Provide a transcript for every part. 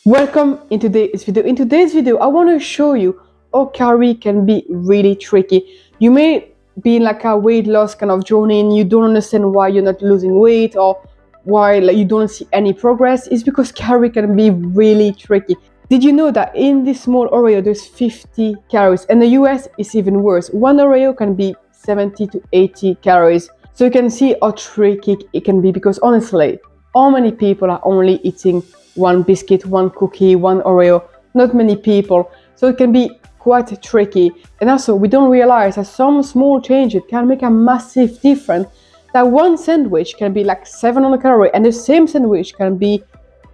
Welcome in today's video. In today's video, I want to show you how calorie can be really tricky. You may be in like a weight loss kind of journey and you don't understand why you're not losing weight or why you don't see any progress. It's because calorie can be really tricky. Did you know that in this small Oreo there's 50 calories? And the US is even worse. One Oreo can be 70 to 80 calories. So you can see how tricky it can be, because honestly, how many people are only eating one biscuit, one cookie, one Oreo? Not many people. So it can be quite tricky. And also, we don't realize that some small changes can make a massive difference. That one sandwich can be like 700 calories, and the same sandwich can be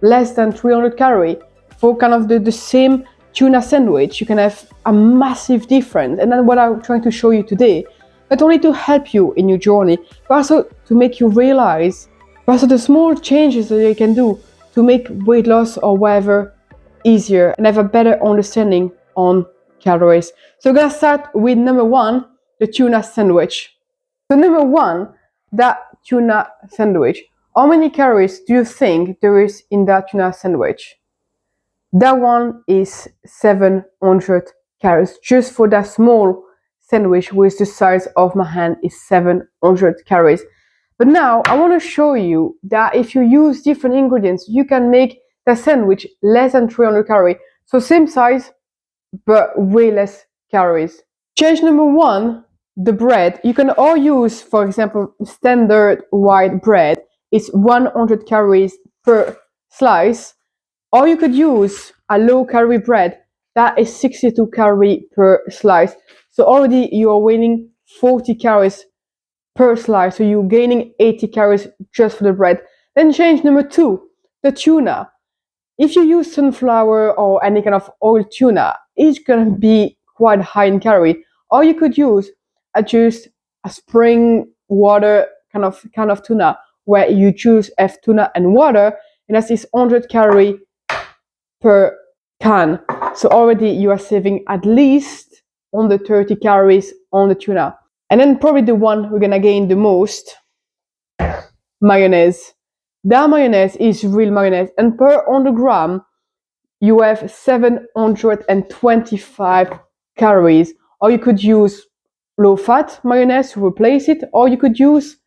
less than 300 calories. For kind of the same tuna sandwich, you can have a massive difference. And then what I'm trying to show you today, not only to help you in your journey, but also to make you realize also the small changes that you can do to make weight loss or whatever easier and have a better understanding on calories. So we're gonna start with number one, the tuna sandwich. So number one, that tuna sandwich. How many calories do you think there is in that tuna sandwich? That one is 700 calories. Just for that small sandwich, which the size of my hand, is 700 calories. But now I want to show you that if you use different ingredients, you can make the sandwich less than 300 calories. So same size, but way less calories. Change number one, the bread. You can all use, for example, standard white bread. It's 100 calories per slice. Or you could use a low calorie bread that is 62 calories per slice. So already you are winning 40 calories per slice. So you're gaining 80 calories just for the bread. Then change number two, the tuna. If you use sunflower or any kind of oil tuna, it's gonna be quite high in calorie. Or you could use just a spring water kind of tuna, where you choose F tuna and water, and that is 100 calories per can. So already you are saving at least 130 calories on the tuna. And then probably the one we're gonna gain the most, mayonnaise. That mayonnaise is real mayonnaise, and per 100 gram you have 725 calories. Or you could use low fat mayonnaise to replace it, or you could use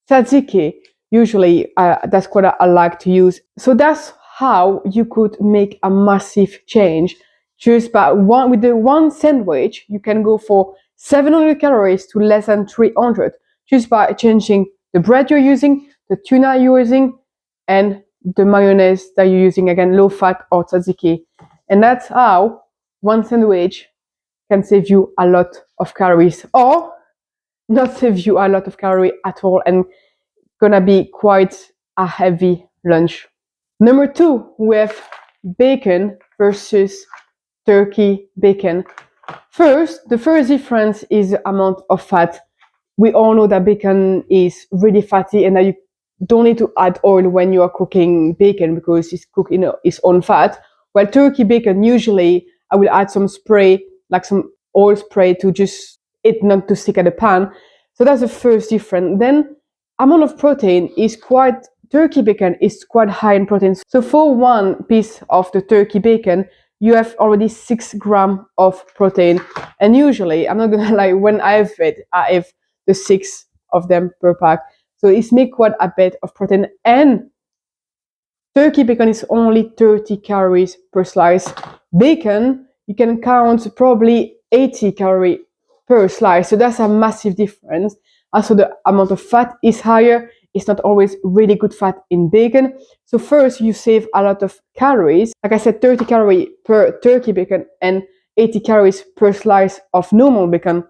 tzatziki. Usually that's what I like to use. So that's how you could make a massive change. Just by with the one sandwich, you can go for 700 calories to less than 300, just by changing the bread you're using, the tuna you're using, and the mayonnaise that you're using, again, low fat or tzatziki. And that's how one sandwich can save you a lot of calories, or not save you a lot of calories at all, and gonna be quite a heavy lunch. Number two, we have bacon versus turkey bacon. First, the first difference is the amount of fat. We all know that bacon is really fatty and that you don't need to add oil when you are cooking bacon because it's cooked in its own fat. While turkey bacon, usually I will add some spray, like some oil spray, to just it not to stick at the pan. So that's the first difference. Then amount of protein is quite, turkey bacon is quite high in protein. So for one piece of the turkey bacon, you have already 6 grams of protein. And usually, I'm not gonna lie, when I have it, I have the 6 of them per pack. So it's make quite a bit of protein. And turkey bacon is only 30 calories per slice. Bacon, you can count probably 80 calories per slice. So that's a massive difference. Also, the amount of fat is higher. It's not always really good fat in bacon. So first, you save a lot of calories. Like I said, 30 calories per turkey bacon and 80 calories per slice of normal bacon.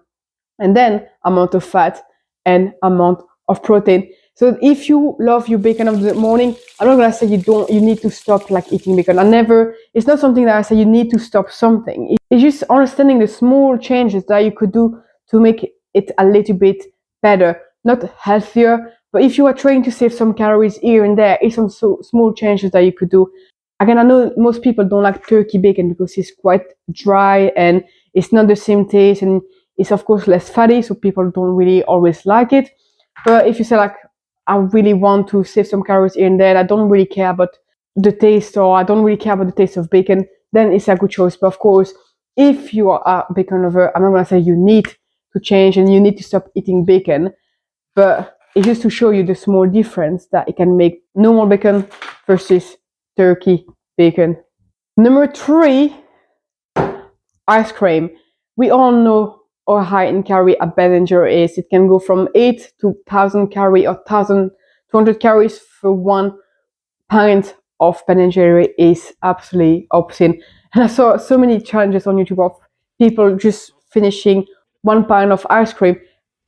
And then amount of fat and amount of protein. So if you love your bacon of the morning, I'm not gonna say you need to stop like eating bacon. It's not something that I say you need to stop something. It's just understanding the small changes that you could do to make it a little bit better, not healthier. But if you are trying to save some calories here and there, it's some small changes that you could do. Again, I know most people don't like turkey bacon because it's quite dry and it's not the same taste, and it's of course less fatty, so people don't really always like it. But if you say like, I really want to save some calories here and there, I don't really care about the taste, or I don't really care about the taste of bacon, then it's a good choice. But of course, if you are a bacon lover, I'm not gonna say you need to change and you need to stop eating bacon, but it's just to show you the small difference that it can make normal bacon versus turkey bacon. Number 3, ice cream. We all know how high in calorie a Ben& Jerry is. It can go from 8 to 1000 calorie or 1200 calories for 1 pint of Ben& Jerry is absolutely obscene. And I saw so many challenges on YouTube of people just finishing 1 pint of ice cream.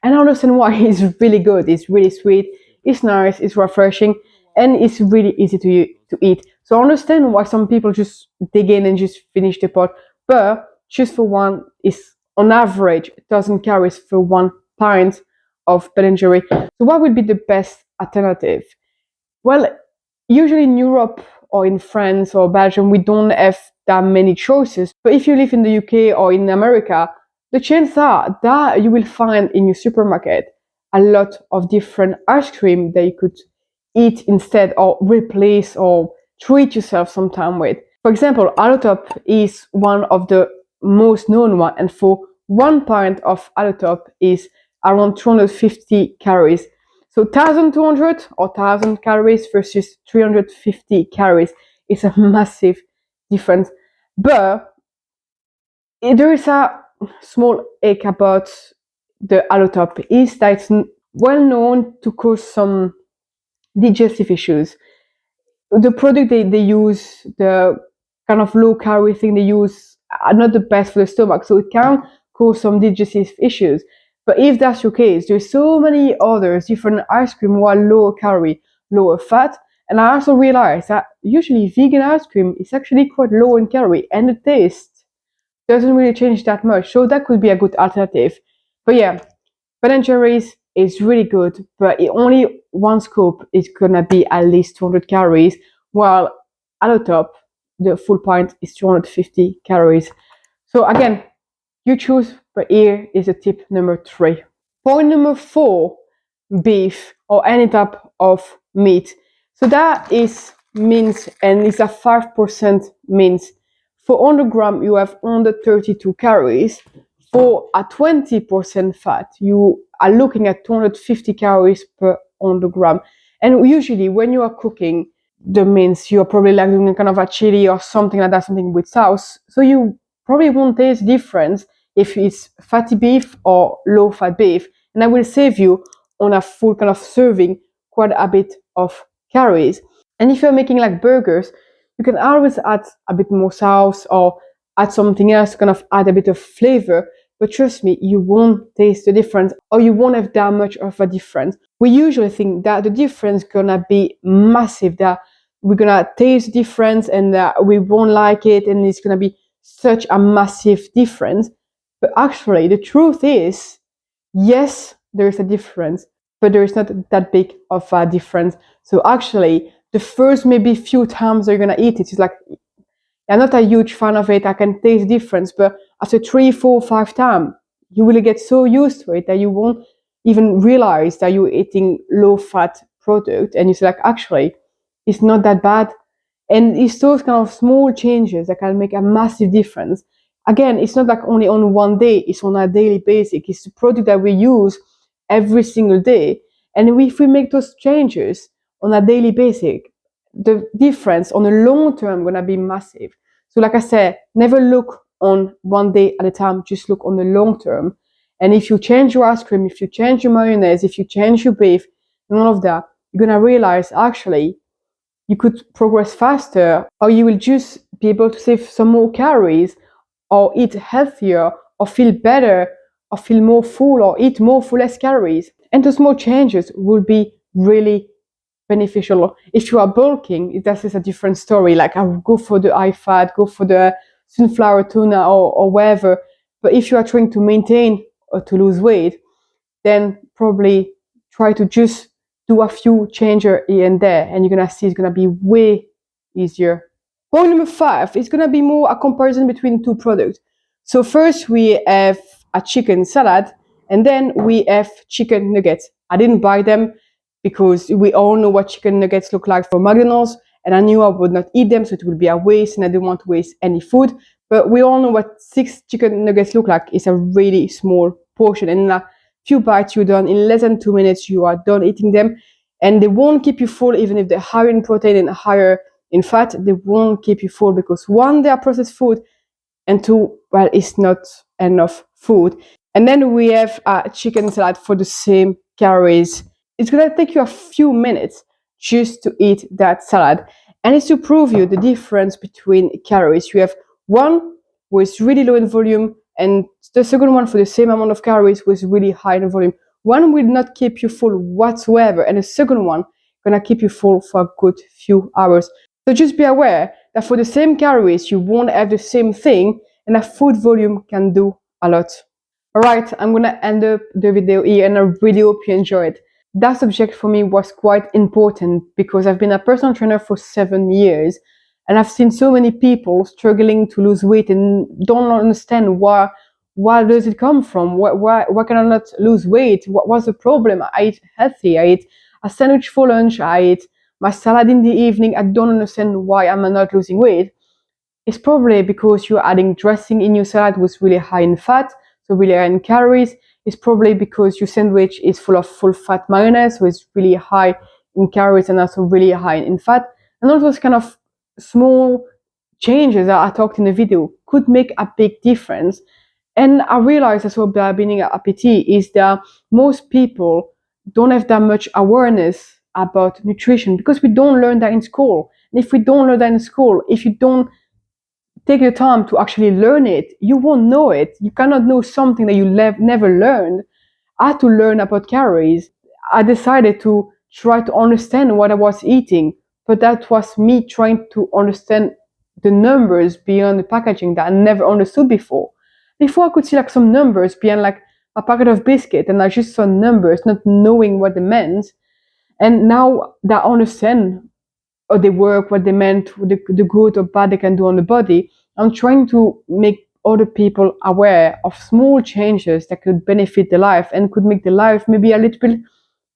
And I understand why. It's really good. It's really sweet. It's nice. It's refreshing. And it's really easy to eat. So I understand why some people just dig in and just finish the pot. But just for one is on average 1000 calories for 1 pint of Ben& Jerry. So what would be the best alternative? Well, usually in Europe or in France or Belgium, we don't have that many choices. But if you live in the UK or in America, the chances are that you will find in your supermarket a lot of different ice cream that you could eat instead or replace or treat yourself sometime with. For example, Allotop is one of the most known one, and for 1 pint of Allotop is around 250 calories. So 1200 or 1000 calories versus 350 calories is a massive difference. But there is a small ache about the Allotop is that it's well known to cause some digestive issues. The product they use, the kind of low calorie thing they use, are not the best for the stomach, so it can cause some digestive issues. But if that's your case, there's so many others different ice cream who are lower calorie, lower fat. And I also realized that usually vegan ice cream is actually quite low in calorie, and the taste doesn't really change that much. So that could be a good alternative. But yeah, Ben& Jerry's is really good, but only one scoop is gonna be at least 200 calories, while Allotop, the full pint is 250 calories. So again, you choose, but here is a tip number 3. Point number 4, beef or any type of meat. So that is mince, and it's a 5% mince. For 100 gram, you have 132 calories. For a 20% fat, you are looking at 250 calories per 100 gram. And usually, when you are cooking the mince, you're probably like doing kind of a chili or something like that, something with sauce. So you probably won't taste difference if it's fatty beef or low fat beef. And that will save you on a full kind of serving quite a bit of calories. And if you're making like burgers, you can always add a bit more sauce or add something else to kind of add a bit of flavor. But trust me, you won't taste the difference, or you won't have that much of a difference. We usually think that the difference is gonna be massive, that we're gonna taste difference and that we won't like it and it's gonna be such a massive difference. But actually, the truth is, yes, there is a difference, but there is not that big of a difference. So actually, the first maybe few times you're gonna eat it, it's like, I'm not a huge fan of it. I can taste difference, but after 3, 4, 5 times, you will get so used to it that you won't even realize that you're eating low-fat product, and it's like, actually, it's not that bad. And it's those kind of small changes that can make a massive difference. Again, it's not like only on one day, it's on a daily basis. It's the product that we use every single day. And if we make those changes on a daily basis, the difference on the long term gonna be massive. So like I said, never look on one day at a time, just look on the long term. And if you change your ice cream, if you change your mayonnaise, if you change your beef, and all of that, you're gonna realize actually you could progress faster, or you will just be able to save some more calories, or eat healthier, or feel better, or feel more full, or eat more for less calories. And those small changes will be really beneficial. If you are bulking, that is a different story. Like I would go for the high fat, go for the sunflower tuna or whatever. But if you are trying to maintain or to lose weight, then probably try to just do a few changes here and there, and you're gonna see it's gonna be way easier. Point number 5 is gonna be more a comparison between two products. So first we have a chicken salad, and then we have chicken nuggets. I didn't buy them because we all know what chicken nuggets look like from McDonald's, and I knew I would not eat them, so it would be a waste, and I didn't want to waste any food. But we all know what 6 chicken nuggets look like. It's a really small portion, and in a few bites you're done. In less than 2 minutes you are done eating them, and they won't keep you full. Even if they're higher in protein and higher in fat, they won't keep you full, because one, they are processed food, and two, well, it's not enough food. And then we have a chicken salad for the same calories. It's gonna take you a few minutes just to eat that salad, and it's to prove you the difference between calories. You have one was really low in volume, and the second one for the same amount of calories was really high in volume. One will not keep you full whatsoever, and the second one gonna keep you full for a good few hours. So just be aware that for the same calories, you won't have the same thing, and that food volume can do a lot. Alright, I'm gonna end up the video here, and I really hope you enjoyed. That subject for me was quite important because I've been a personal trainer for 7 years, and I've seen so many people struggling to lose weight and don't understand why does it come from? Why can I not lose weight? What's the problem? I eat healthy, I eat a sandwich for lunch, I eat my salad in the evening. I don't understand why I'm not losing weight. It's probably because you're adding dressing in your salad was really high in fat, so really high in calories. It's probably because your sandwich is full of full fat mayonnaise, which is really high in calories and also really high in fat. And all those kind of small changes that I talked in the video could make a big difference. And I realized as well by being at APT is that most people don't have that much awareness about nutrition because we don't learn that in school. And if we don't learn that in school, if you don't take the time to actually learn it, you won't know it. You cannot know something that you never learned. I had to learn about calories. I decided to try to understand what I was eating, but that was me trying to understand the numbers beyond the packaging that I never understood before. Before I could see like some numbers beyond like a packet of biscuit, and I just saw numbers, not knowing what they meant. And now that I understand how they work, what they meant, the good or bad they can do on the body, I'm trying to make other people aware of small changes that could benefit their life and could make their life maybe a little bit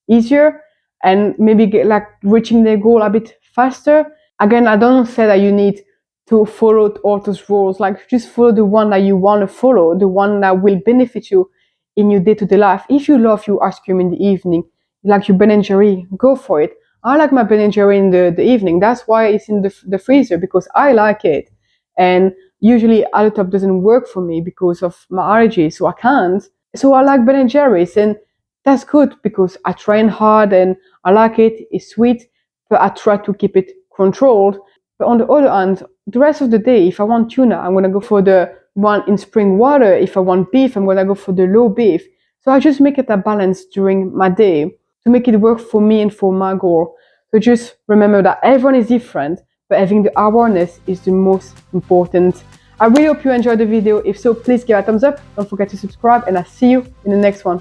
easier and maybe get like reaching their goal a bit faster. Again, I don't say that you need to follow all those rules. Like just follow the one that you want to follow, the one that will benefit you in your day-to-day life. If you love your ice cream in the evening, like your Ben and Jerry, go for it. I like my Ben and Jerry in the evening. That's why it's in the freezer, because I like it. And usually Alutop doesn't work for me because of my allergies, so I can't. So I like Ben and Jerry's, and that's good because I train hard and I like it. It's sweet, but I try to keep it controlled. But on the other hand, the rest of the day, if I want tuna, I'm gonna go for the one in spring water. If I want beef, I'm gonna go for the low beef. So I just make it a balance during my day to make it work for me and for my goal. So just remember that everyone is different, but having the awareness is the most important. I really hope you enjoyed the video. If so, please give it a thumbs up. Don't forget to subscribe, and I'll see you in the next one.